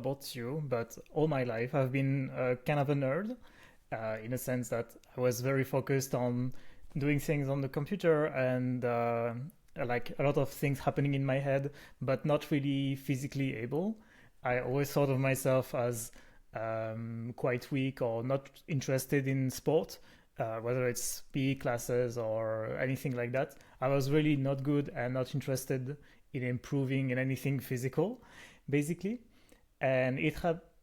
about you, but all my life I've been kind of a nerd in a sense that I was very focused on doing things on the computer and like a lot of things happening in my head, but not really physically able. I always thought of myself as quite weak or not interested in sport, whether it's PE classes or anything like that. I was really not good and not interested in improving in anything physical, basically. And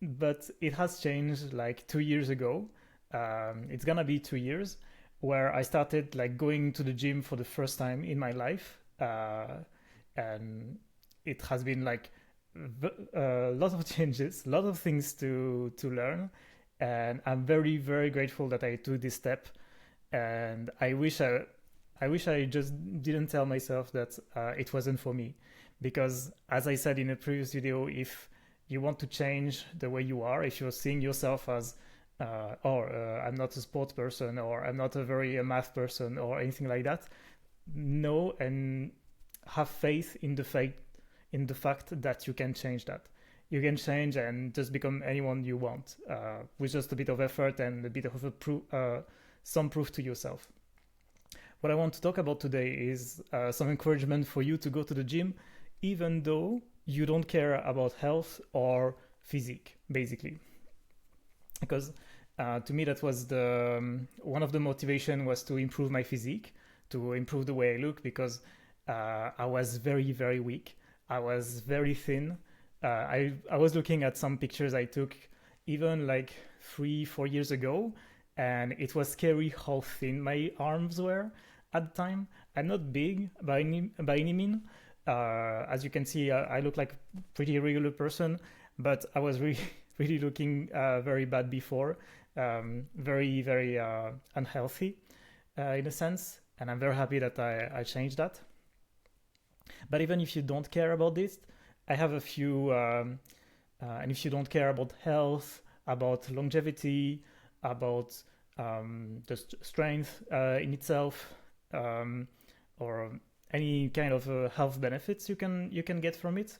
but it has changed like 2 years ago. It's gonna be 2 years where I started like going to the gym for the first time in my life, and it has been like a lot of changes, a lot of things to learn, and I'm very very grateful that I took this step. And I wish I just didn't tell myself that it wasn't for me, because as I said in a previous video, if you want to change the way you are, if you're seeing yourself as I'm not a sports person, or I'm not a very math person or anything like that, know and have faith in the fact that you can change that. You can change and just become anyone you want, with just a bit of effort and a bit of some proof to yourself. What I want to talk about today is some encouragement for you to go to the gym, even though you don't care about health or physique, basically. Because to me, that was one of the motivation was to improve my physique, to improve the way I look, because I was very, very weak. I was very thin. I was looking at some pictures I took even like 3-4 years ago, and it was scary how thin my arms were at the time. I'm not big by any mean. As you can see, I look like a pretty regular person, but I was really really looking very bad before, very very unhealthy in a sense, and I'm very happy that I changed that. But even if you don't care about this, I have a few, and if you don't care about health, about longevity, about the strength in itself, or any kind of health benefits you can get from it.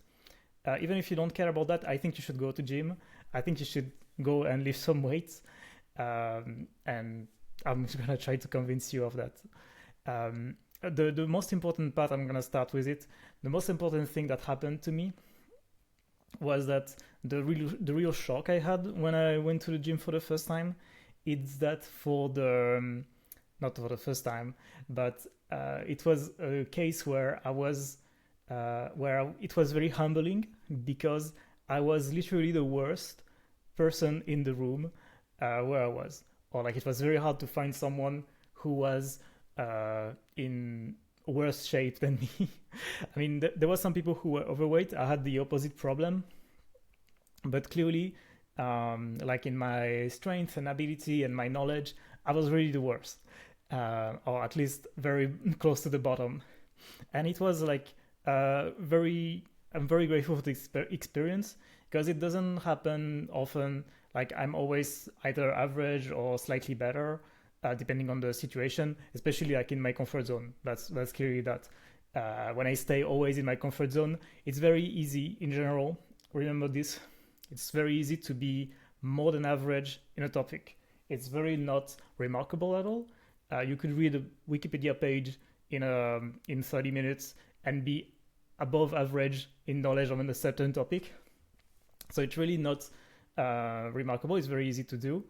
Even if you don't care about that, I think you should go to gym. I think you should go and lift some weights, and I'm gonna try to convince you of that. The most important part, I'm gonna start with it. The most important thing that happened to me was that the real shock I had when I went to the gym for the first time, it's that for the not for the first time, but it was a case where it was very humbling, because I was literally the worst person in the room where I was. Or like it was very hard to find someone who was in worse shape than me. I mean, there were some people who were overweight. I had the opposite problem, but clearly, like in my strength and ability and my knowledge, I was really the worst, or at least very close to the bottom. And it was like I'm very grateful for this experience, because it doesn't happen often. Like I'm always either average or slightly better, depending on the situation, especially like in my comfort zone. That's clearly that. When I stay always in my comfort zone, it's very easy in general. Remember this. It's very easy to be more than average in a topic. It's very not remarkable at all. You could read a Wikipedia page in 30 minutes and be above average in knowledge on a certain topic. So it's really not remarkable. It's very easy to do,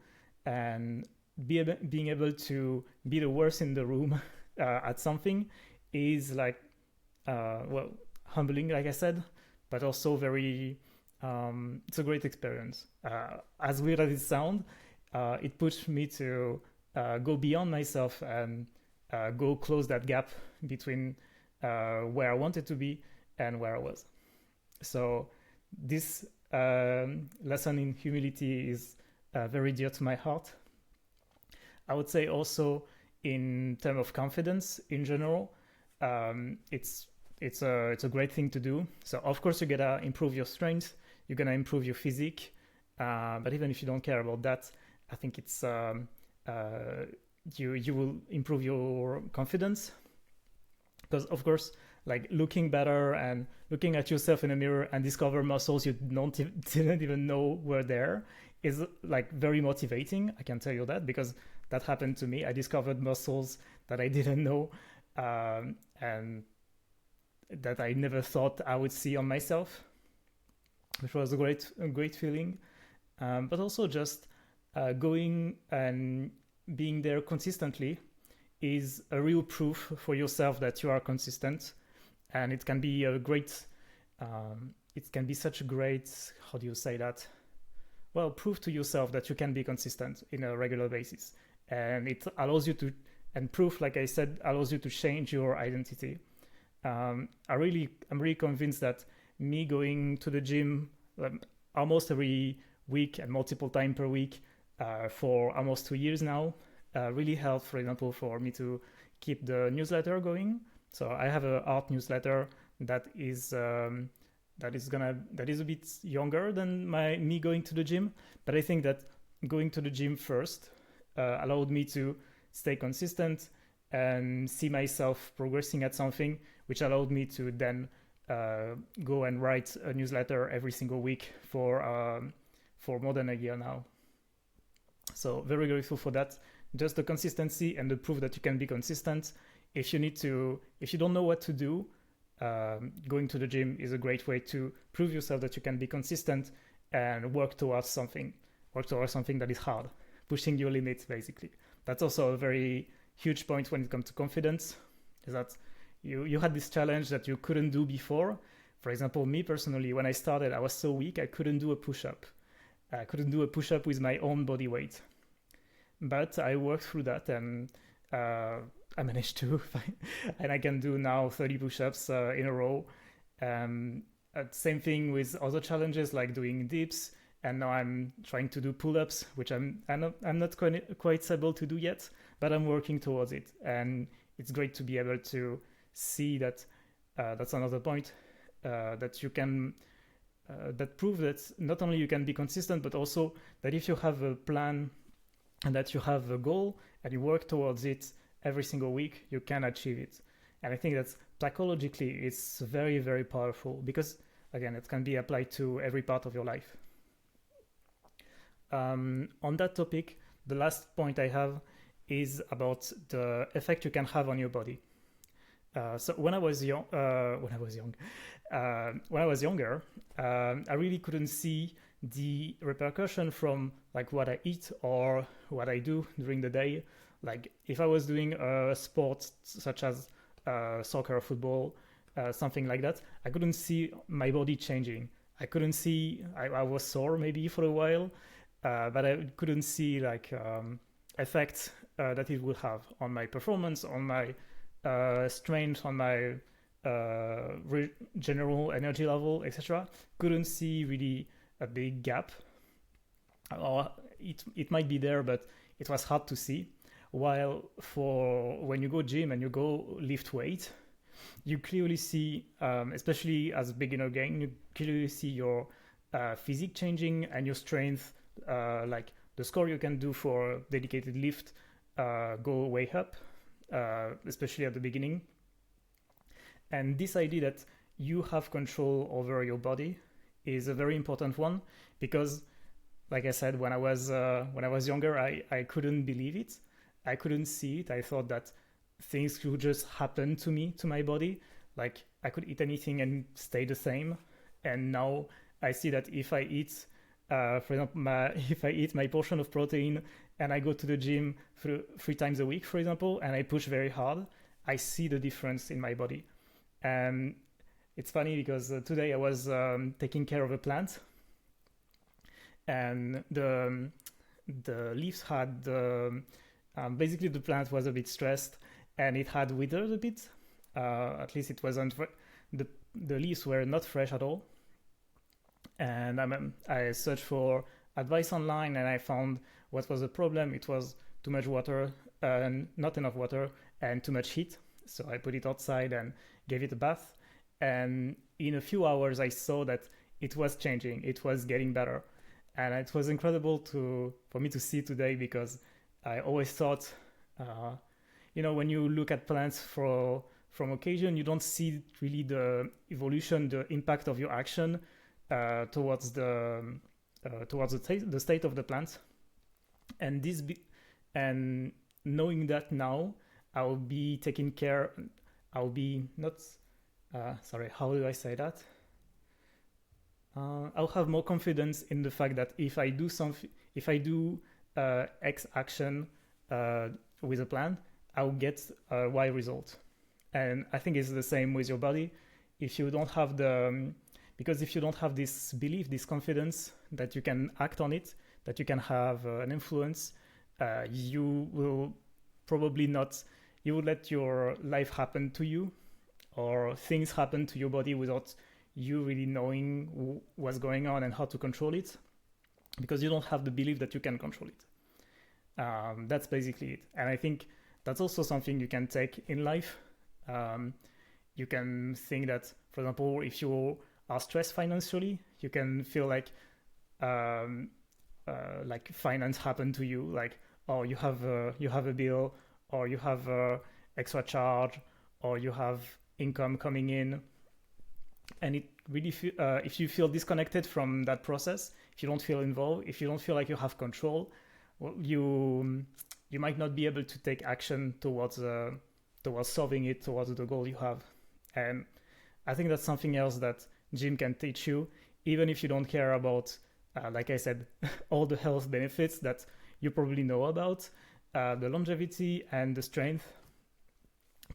and being able to be the worst in the room at something is like humbling, like I said, but also very it's a great experience. As weird as it sounds, it pushed me to go beyond myself and go close that gap between where I wanted to be and where I was. So this lesson in humility is very dear to my heart. I would say also in terms of confidence in general, it's a great thing to do. So of course you're gonna improve your strength, you're gonna improve your physique, but even if you don't care about that, I think it's you will improve your confidence, because of course like looking better and looking at yourself in a mirror and discover muscles you didn't even know were there is like very motivating. I can tell you that because that happened to me. I discovered muscles that I didn't know, and that I never thought I would see on myself, which was a great feeling. But also just going and being there consistently is a real proof for yourself that you are consistent, and it can be a great, it can be such a great, how do you say that? Well, prove to yourself that you can be consistent in a regular basis, and it allows you to, and proof, like I said, allows you to change your identity. I'm really convinced that me going to the gym almost every week and multiple times per week for almost 2 years now really helped, for example, for me to keep the newsletter going. So I have an art newsletter that is a bit younger than me going to the gym, but I think that going to the gym first allowed me to stay consistent and see myself progressing at something, which allowed me to then go and write a newsletter every single week for more than a year now. So very grateful for that. Just the consistency and the proof that you can be consistent. If you don't know what to do, going to the gym is a great way to prove yourself that you can be consistent and work towards something that is hard, pushing your limits basically. That's also a very huge point when it comes to confidence, is that you had this challenge that you couldn't do before. For example, me personally, when I started, I was so weak, I couldn't do a push-up. I couldn't do a push-up with my own body weight. But I worked through that, and I managed to, and I can do now 30 push-ups in a row. Same thing with other challenges like doing dips, and now I'm trying to do pull-ups, which I'm not quite able to do yet, but I'm working towards it. And it's great to be able to see that that's another point that you can that prove that not only you can be consistent, but also that if you have a plan and that you have a goal and you work towards it every single week, you can achieve it. And I think that psychologically it's very, very powerful because, again, it can be applied to every part of your life. On that topic, the last point I have is about the effect you can have on your body. So when I was younger, I really couldn't see the repercussion from like what I eat or what I do during the day. Like if I was doing a sport such as soccer, football, something like that, I couldn't see my body changing. I couldn't see, I was sore maybe for a while, but I couldn't see like effects that it would have on my performance, on my strength, on my general energy level, etc. Couldn't see really a big gap, or it might be there, but it was hard to see. While for when you go gym and you go lift weight, you clearly see, especially as a beginner again, you clearly see your physique changing and your strength, like the score you can do for a dedicated lift go way up, especially at the beginning. And this idea that you have control over your body is a very important one, because like I said, when I was younger, I couldn't believe it. I couldn't see it. I thought that things could just happen to me, to my body. Like I could eat anything and stay the same. And now I see that if I eat, for example, if I eat my portion of protein and I go to the gym 3 times a week, for example, and I push very hard, I see the difference in my body. And it's funny because today I was taking care of a plant, and the leaves had basically the plant was a bit stressed and it had withered a bit. At least it wasn't the leaves were not fresh at all. And I searched for advice online and I found what was the problem. It was too much water and not enough water and too much heat. So I put it outside and gave it a bath. And in a few hours, I saw that it was changing. It was getting better. And it was incredible for me to see today, because I always thought, when you look at plants for from occasion, you don't see really the evolution, the impact of your action towards the state of the plant. And and knowing that now, I'll be taking care. I'll be not. Sorry, how do I say that? I'll have more confidence in the fact that if I do X action with a plan, I'll get a Y result. And I think it's the same with your body. If you don't have because if you don't have this belief, this confidence that you can act on it, that you can have an influence, you will probably not. You will let your life happen to you, or things happen to your body without you really knowing what's going on and how to control it, because you don't have the belief that you can control it. That's basically it. And I think that's also something you can take in life. You can think that, for example, if you are stressed financially, you can feel like finance happened to you, like, oh, you have a bill, or you have a extra charge, or you have income coming in, and it really if you feel disconnected from that process, if you don't feel involved, if you don't feel like you have control, well, you might not be able to take action towards solving it, towards the goal you have. And I think that's something else that gym can teach you, even if you don't care about, like I said, all the health benefits that you probably know about, the longevity and the strength.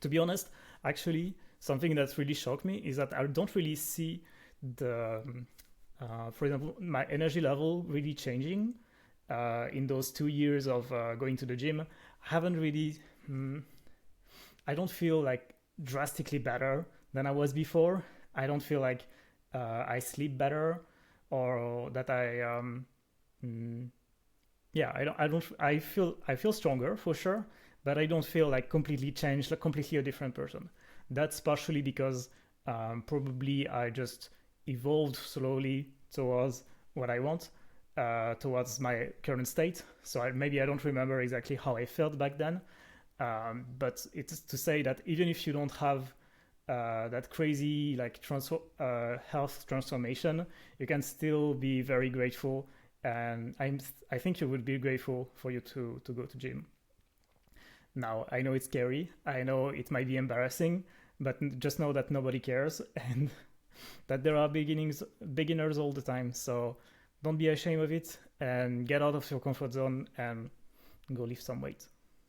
To be honest, actually, something that's really shocked me is that I don't really see for example, my energy level really changing in those 2 years of going to the gym. I haven't really, I don't feel like drastically better than I was before. I don't feel like I sleep better, or that I feel stronger for sure, but I don't feel like completely changed, like completely a different person. That's partially because probably I just evolved slowly towards what I want, towards my current state. So maybe I don't remember exactly how I felt back then, but it's to say that even if you don't have that crazy like health transformation, you can still be very grateful, and I think you would be grateful for you to go to gym. Now, I know it's scary, I know it might be embarrassing, but just know that nobody cares, and that there are beginners all the time. So don't be ashamed of it, and get out of your comfort zone and go lift some weight.